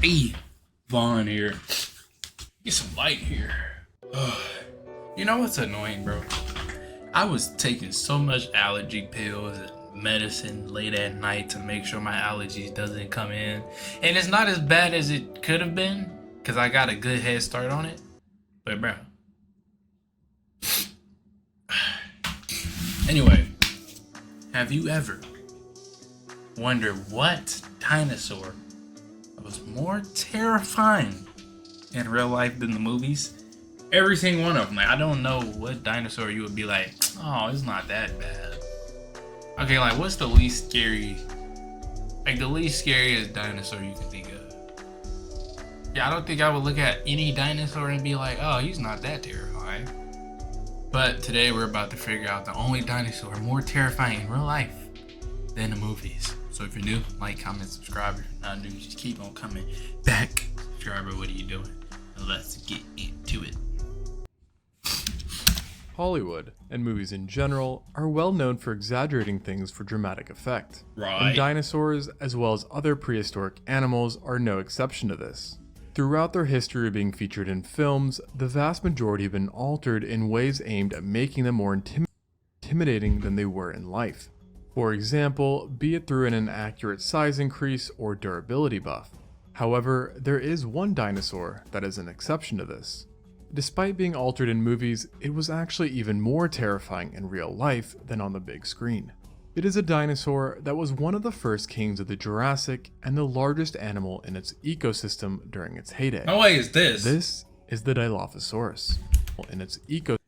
Hey, Vaughn here. Get some light here. You know what's annoying, bro? I was taking so much allergy pills and medicine late at night to make sure my allergies doesn't come in. And it's not as bad as it could have been, because I got a good head start on it. But bro. Anyway, have you ever wondered what dinosaur was more terrifying in real life than the movies? Every single one of them. Like, I don't know what dinosaur you would be like, oh, it's not that bad. Okay, like, what's the least scary, like, the least scariest dinosaur you can think of? Yeah, I don't think I would look at any dinosaur and be like, oh, he's not that terrifying. But today we're about to figure out the only dinosaur more terrifying in real life than the movies. So if you're new, like, comment, subscribe. If you're not new, just keep on coming back. Subscriber, what are you doing? And let's get into it. Hollywood, and movies in general, are well known for exaggerating things for dramatic effect. Right. And dinosaurs, as well as other prehistoric animals, are no exception to this. Throughout their history of being featured in films, the vast majority have been altered in ways aimed at making them more intimidating than they were in life. For example, be it through an inaccurate size increase or durability buff. However, there is one dinosaur that is an exception to this. Despite being altered in movies, it was actually even more terrifying in real life than on the big screen. It is a dinosaur that was one of the first kings of the Jurassic and the largest animal in its ecosystem during its heyday. No way is this. This is the Dilophosaurus. In its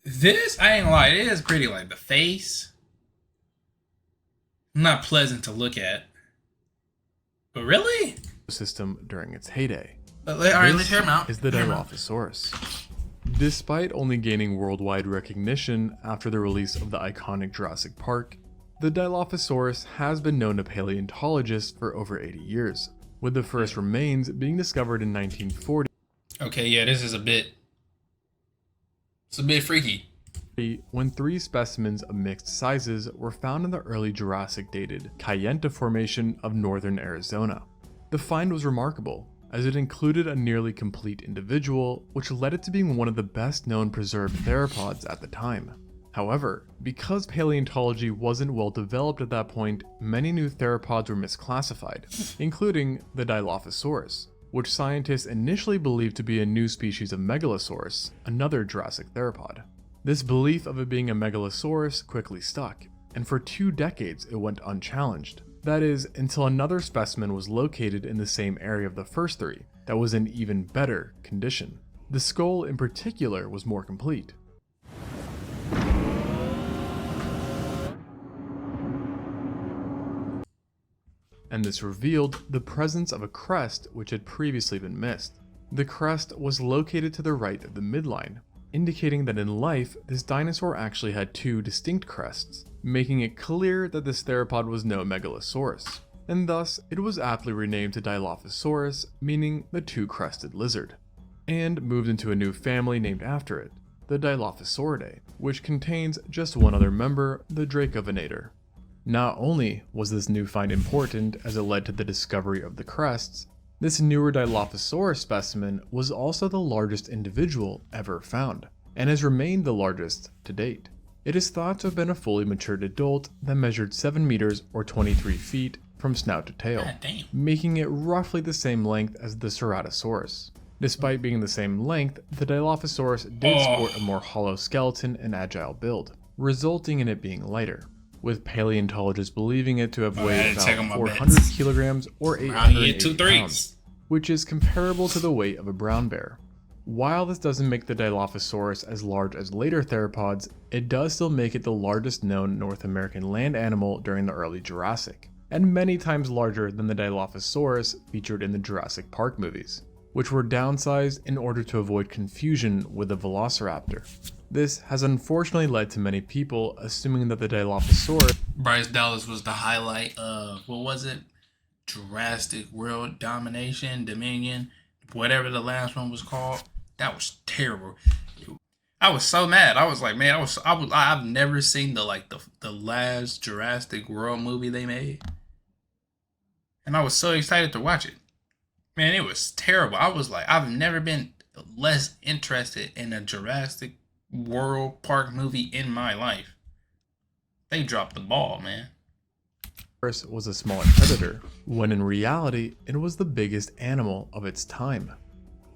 This, I ain't gonna lie, it is pretty. Like, the face, not pleasant to look at. But really? ecosystem during its heyday. Alright, let's hear him out. Is the Dilophosaurus. Despite only gaining worldwide recognition after the release of the iconic Jurassic Park, the Dilophosaurus has been known to paleontologists for over 80 years, with the first remains being discovered in 1940. Okay, yeah, this is it's a bit freaky. When 3 specimens of mixed sizes were found in the early Jurassic dated Kayenta Formation of northern Arizona. The find was remarkable, as it included a nearly complete individual, which led it to being one of the best known preserved theropods at the time. However, because paleontology wasn't well developed at that point, many new theropods were misclassified, including the Dilophosaurus, which scientists initially believed to be a new species of Megalosaurus, another Jurassic theropod. This belief of it being a Megalosaurus quickly stuck, and for 2 decades it went unchallenged. That is, until another specimen was located in the same area of the first 3 that was in even better condition. The skull in particular was more complete. And this revealed the presence of a crest which had previously been missed. The crest was located to the right of the midline, indicating that in life, this dinosaur actually had 2 distinct crests, making it clear that this theropod was no Megalosaurus, and thus it was aptly renamed to Dilophosaurus, meaning the 2-crested lizard, and moved into a new family named after it, the Dilophosauridae, which contains just one other member, the Dracovenator. Not only was this new find important as it led to the discovery of the crests, this newer Dilophosaurus specimen was also the largest individual ever found, and has remained the largest to date. It is thought to have been a fully matured adult that measured 7 meters or 23 feet from snout to tail, making it roughly the same length as the Ceratosaurus. Despite being the same length, the Dilophosaurus did sport a more hollow skeleton and agile build, resulting in it being lighter, with paleontologists believing it to have weighed about 400 kilograms or 880 pounds, which is comparable to the weight of a brown bear. While this doesn't make the Dilophosaurus as large as later theropods, it does still make it the largest known North American land animal during the early Jurassic, and many times larger than the Dilophosaurus featured in the Jurassic Park movies, which were downsized in order to avoid confusion with the Velociraptor. This has unfortunately led to many people assuming that the Dilophosaurus Bryce Dallas was the highlight of, what was it? Jurassic World Dominion, whatever the last one was called. That was terrible. I was so mad. I was like, man, I've never seen the last Jurassic World movie they made. And I was so excited to watch it. Man, it was terrible. I was like, I've never been less interested in a Jurassic World Park movie in my life. They dropped the ball, man. Was a smaller predator, when in reality, it was the biggest animal of its time.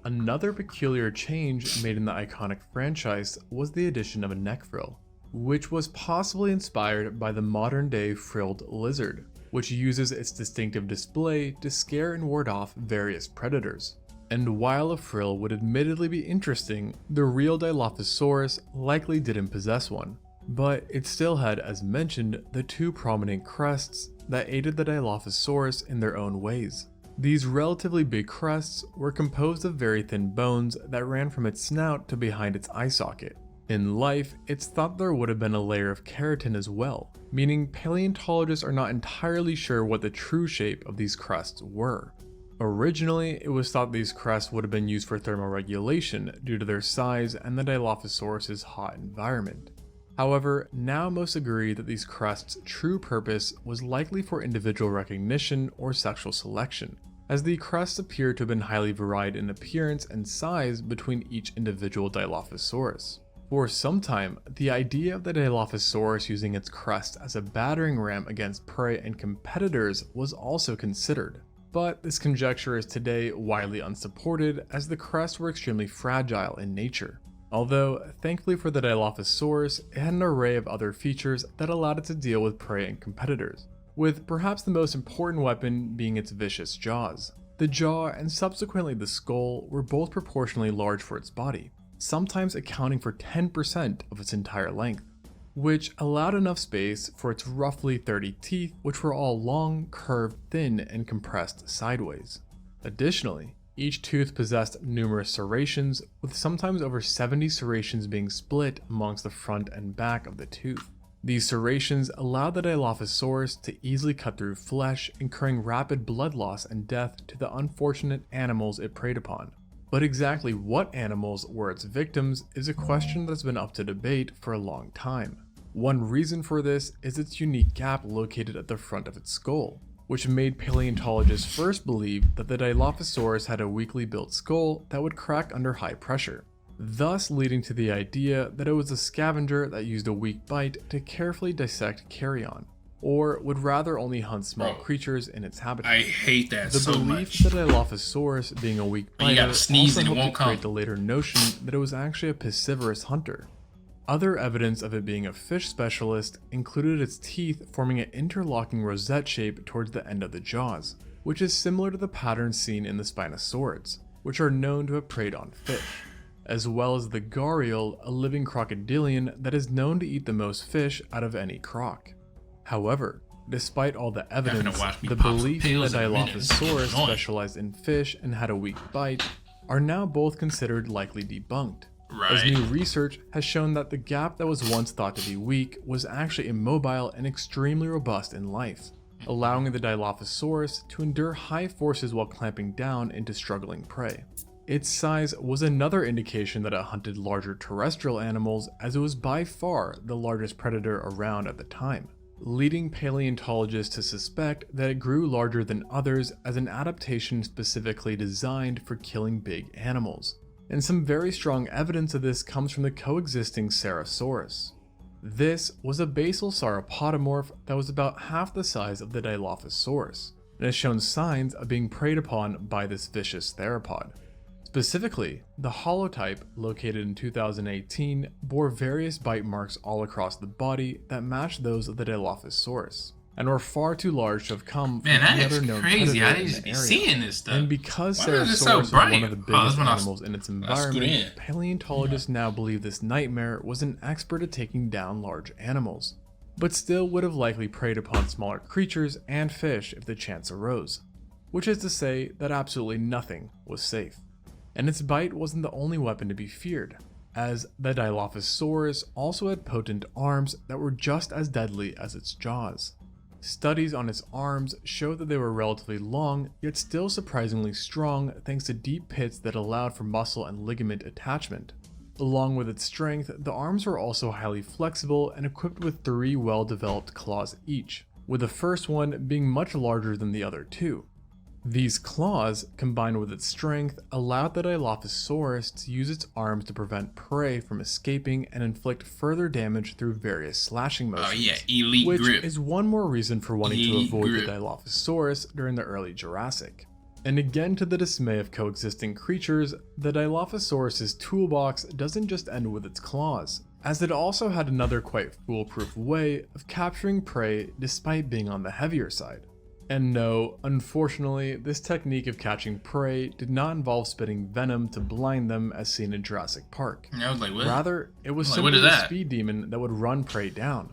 Another peculiar change made in the iconic franchise was the addition of a neck frill, which was possibly inspired by the modern-day frilled lizard, which uses its distinctive display to scare and ward off various predators. And while a frill would admittedly be interesting, the real Dilophosaurus likely didn't possess one, but it still had, as mentioned, the two prominent crests that aided the Dilophosaurus in their own ways. These relatively big crests were composed of very thin bones that ran from its snout to behind its eye socket. In life, it's thought there would have been a layer of keratin as well, meaning paleontologists are not entirely sure what the true shape of these crests were. Originally, it was thought these crests would have been used for thermal regulation due to their size and the Dilophosaurus's hot environment. However, now most agree that these crests' true purpose was likely for individual recognition or sexual selection, as the crests appear to have been highly varied in appearance and size between each individual Dilophosaurus. For some time, the idea of the Dilophosaurus using its crest as a battering ram against prey and competitors was also considered, but this conjecture is today widely unsupported as the crests were extremely fragile in nature. Although, thankfully for the Dilophosaurus, it had an array of other features that allowed it to deal with prey and competitors, with perhaps the most important weapon being its vicious jaws. The jaw and subsequently the skull were both proportionally large for its body, sometimes accounting for 10% of its entire length, which allowed enough space for its roughly 30 teeth, which were all long, curved, thin, and compressed sideways. Additionally, each tooth possessed numerous serrations, with sometimes over 70 serrations being split amongst the front and back of the tooth. These serrations allowed the Dilophosaurus to easily cut through flesh, incurring rapid blood loss and death to the unfortunate animals it preyed upon. But exactly what animals were its victims is a question that's been up to debate for a long time. One reason for this is its unique gap located at the front of its skull, which made paleontologists first believe that the Dilophosaurus had a weakly built skull that would crack under high pressure, thus leading to the idea that it was a scavenger that used a weak bite to carefully dissect carrion, or would rather only hunt small creatures in its habitat. I hate that the so belief much. that Dilophosaurus being a weak You biter gotta sneeze also and it helped won't to create come. the later notion that it was actually a piscivorous hunter. Other evidence of it being a fish specialist included its teeth forming an interlocking rosette shape towards the end of the jaws, which is similar to the pattern seen in the Spinosaurids, which are known to have preyed on fish, as well as the gharial, a living crocodilian that is known to eat the most fish out of any croc. However, despite all the evidence, watch me the pop some belief that pills in a minute. Dilophosaurus Annoying. specialized in fish and had a weak bite are now both considered likely debunked, as Right. new research has shown that the gap that was once thought to be weak was actually immobile and extremely robust in life, allowing the Dilophosaurus to endure high forces while clamping down into struggling prey. Its size was another indication that it hunted larger terrestrial animals, as it was by far the largest predator around at the time, leading paleontologists to suspect that it grew larger than others as an adaptation specifically designed for killing big animals. And some very strong evidence of this comes from the coexisting Ceratosaurus. This was a basal sauropodomorph that was about half the size of the Dilophosaurus, and has shown signs of being preyed upon by this vicious theropod. Specifically, the holotype, located in 2018, bore various bite marks all across the body that matched those of the Dilophosaurus, and were far too large to have come from Man, that any is other known crazy. predator I in used the to be area. seeing this stuff. And because Why is it so Ceratosaurus was bright? one of the Oh, biggest that's when I animals in its scoot environment, in. paleontologists now believe this nightmare was an expert at taking down large animals, but still would have likely preyed upon smaller creatures and fish if the chance arose, which is to say that absolutely nothing was safe. And its bite wasn't the only weapon to be feared, as the Dilophosaurus also had potent arms that were just as deadly as its jaws. Studies on its arms show that they were relatively long, yet still surprisingly strong thanks to deep pits that allowed for muscle and ligament attachment. Along with its strength, the arms were also highly flexible and equipped with 3 well-developed claws each, with the first one being much larger than the other 2. These claws, combined with its strength, allowed the Dilophosaurus to use its arms to prevent prey from escaping and inflict further damage through various slashing motions. Oh yeah, elite which grip. is one more reason for wanting to Elite avoid grip. the Dilophosaurus during the early Jurassic. And again, to the dismay of coexisting creatures, the Dilophosaurus's toolbox doesn't just end with its claws, as it also had another quite foolproof way of capturing prey despite being on the heavier side. And no, unfortunately, this technique of catching prey did not involve spitting venom to blind them as seen in Jurassic Park. I was like, what? Rather, it was Like, what simply is a that? speed demon that would run prey down.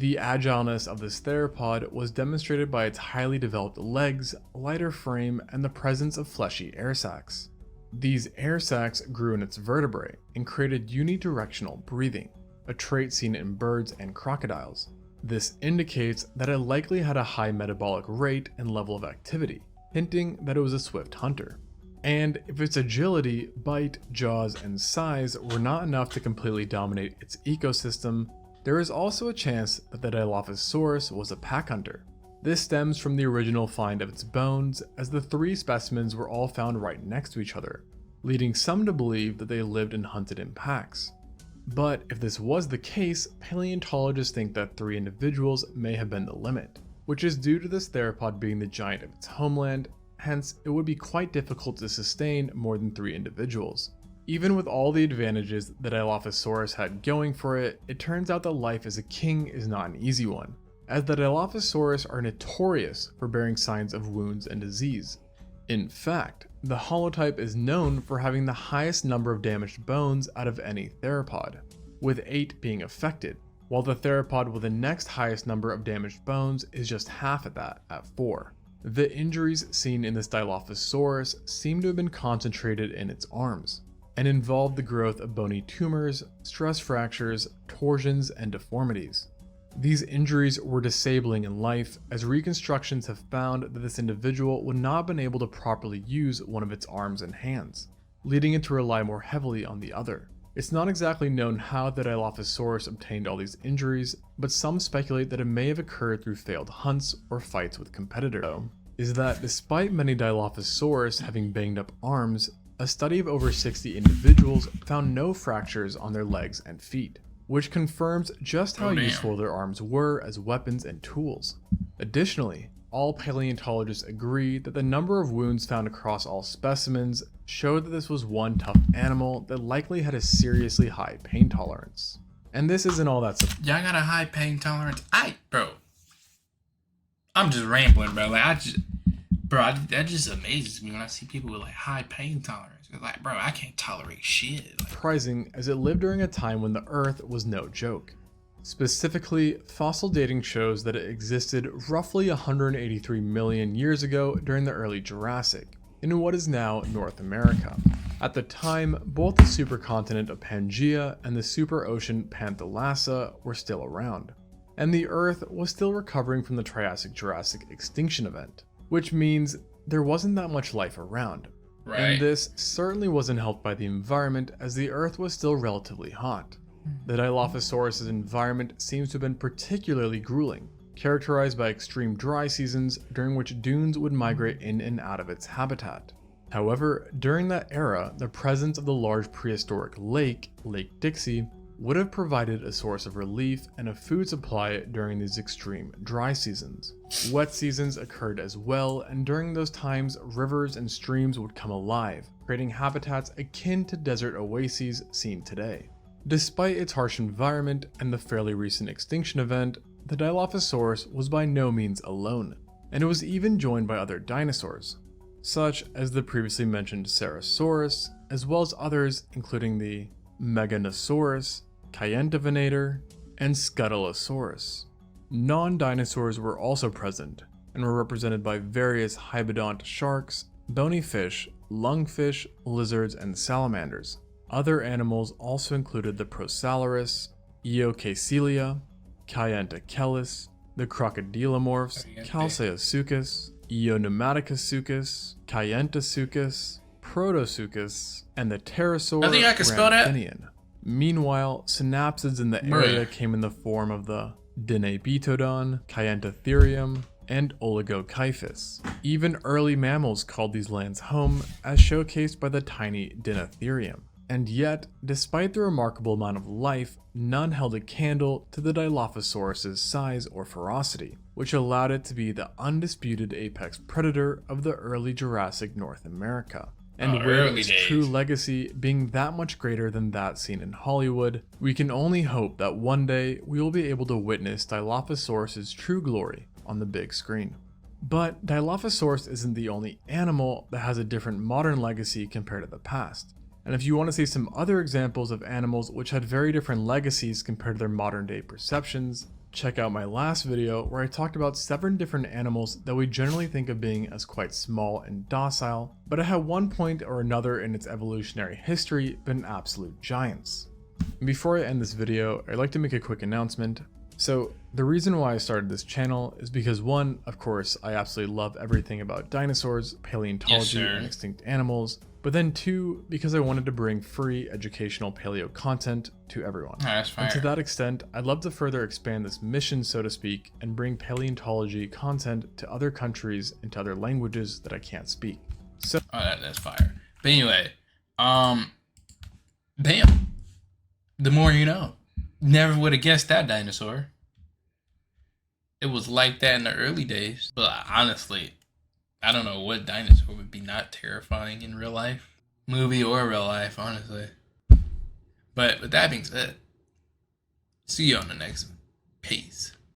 The agileness of this theropod was demonstrated by its highly developed legs, lighter frame, and the presence of fleshy air sacs. These air sacs grew in its vertebrae and created unidirectional breathing, a trait seen in birds and crocodiles. This indicates that it likely had a high metabolic rate and level of activity, hinting that it was a swift hunter. And if its agility, bite, jaws, and size were not enough to completely dominate its ecosystem, there is also a chance that the Dilophosaurus was a pack hunter. This stems from the original find of its bones, as the three specimens were all found right next to each other, leading some to believe that they lived and hunted in packs. But if this was the case, paleontologists think that 3 individuals may have been the limit, which is due to this theropod being the giant of its homeland, hence it would be quite difficult to sustain more than 3 individuals. Even with all the advantages that Dilophosaurus had going for it, it turns out that life as a king is not an easy one, as the Dilophosaurus are notorious for bearing signs of wounds and disease. In fact, the holotype is known for having the highest number of damaged bones out of any theropod, with 8 being affected, while the theropod with the next highest number of damaged bones is just half of that, at 4. The injuries seen in this Dilophosaurus seem to have been concentrated in its arms, and involved the growth of bony tumors, stress fractures, torsions, and deformities. These injuries were disabling in life, as reconstructions have found that this individual would not have been able to properly use one of its arms and hands, leading it to rely more heavily on the other. It's not exactly known how the Dilophosaurus obtained all these injuries, but some speculate that it may have occurred through failed hunts or fights with competitors. Though, is that despite many Dilophosaurus having banged up arms, a study of over 60 individuals found no fractures on their legs and feet, which confirms just how useful their arms were as weapons and tools. Additionally, all paleontologists agree that the number of wounds found across all specimens showed that this was one tough animal that likely had a seriously high pain tolerance. And this isn't all that Y'all got a high pain tolerance? Bro. I'm just rambling, bro. Like, that just amazes me when I see people with like high pain tolerance. It's like, bro, I can't tolerate shit. Like, surprising, as it lived during a time when the Earth was no joke. Specifically, fossil dating shows that it existed roughly 183 million years ago during the early Jurassic, in what is now North America. At the time, both the supercontinent of Pangaea and the superocean Panthalassa were still around, and the Earth was still recovering from the Triassic-Jurassic extinction event, which means there wasn't that much life around. right. And this certainly wasn't helped by the environment, as the Earth was still relatively hot. The Dilophosaurus' environment seems to have been particularly grueling, characterized by extreme dry seasons during which dunes would migrate in and out of its habitat. However, during that era, the presence of the large prehistoric lake, Lake Dixie, would have provided a source of relief and a food supply during these extreme dry seasons. Wet seasons occurred as well, and during those times, rivers and streams would come alive, creating habitats akin to desert oases seen today. Despite its harsh environment and the fairly recent extinction event, the Dilophosaurus was by no means alone, and it was even joined by other dinosaurs, such as the previously mentioned Ceratosaurus, as well as others including the Meganosaurus, Kayentavenator, and Scutellosaurus. Non-dinosaurs were also present, and were represented by various hybodont sharks, bony fish, lungfish, lizards, and salamanders. Other animals also included the Prosalurus, Eocaecilia, Kayentachelys, the crocodilomorphs, Chalceosuchus, Eonomatocosuchus, Kayentasuchus, Protosuchus, and the pterosaur I think I can spell that. Ramphinian. Meanwhile, synapsids in the area came in the form of the Dinabetodon, Kayentatherium, and Oligokyphus. Even early mammals called these lands home, as showcased by the tiny Dinotherium. And yet, despite the remarkable amount of life, none held a candle to the Dilophosaurus's size or ferocity, which allowed it to be the undisputed apex predator of the early Jurassic North America. And with its true legacy being that much greater than that seen in Hollywood, we can only hope that one day we will be able to witness Dilophosaurus's true glory on the big screen. But Dilophosaurus isn't the only animal that has a different modern legacy compared to the past. And if you want to see some other examples of animals which had very different legacies compared to their modern day perceptions, check out my last video where I talked about 7 different animals that we generally think of being as quite small and docile, but at one point or another in its evolutionary history been absolute giants. And before I end this video, I'd like to make a quick announcement. So the reason why I started this channel is because one, of course, I absolutely love everything about dinosaurs, paleontology, and extinct animals. But then 2, because I wanted to bring free educational paleo content to everyone. And to that extent, I'd love to further expand this mission, so to speak, and bring paleontology content to other countries and to other languages that I can't speak. So that's fire. But anyway, damn. The more you know. Never would have guessed that, Dinosaur. It was like that in the early days. But honestly, I don't know what dinosaur would be not terrifying in real life. Movie or real life, honestly. But with that being said, see you on the next one. Peace.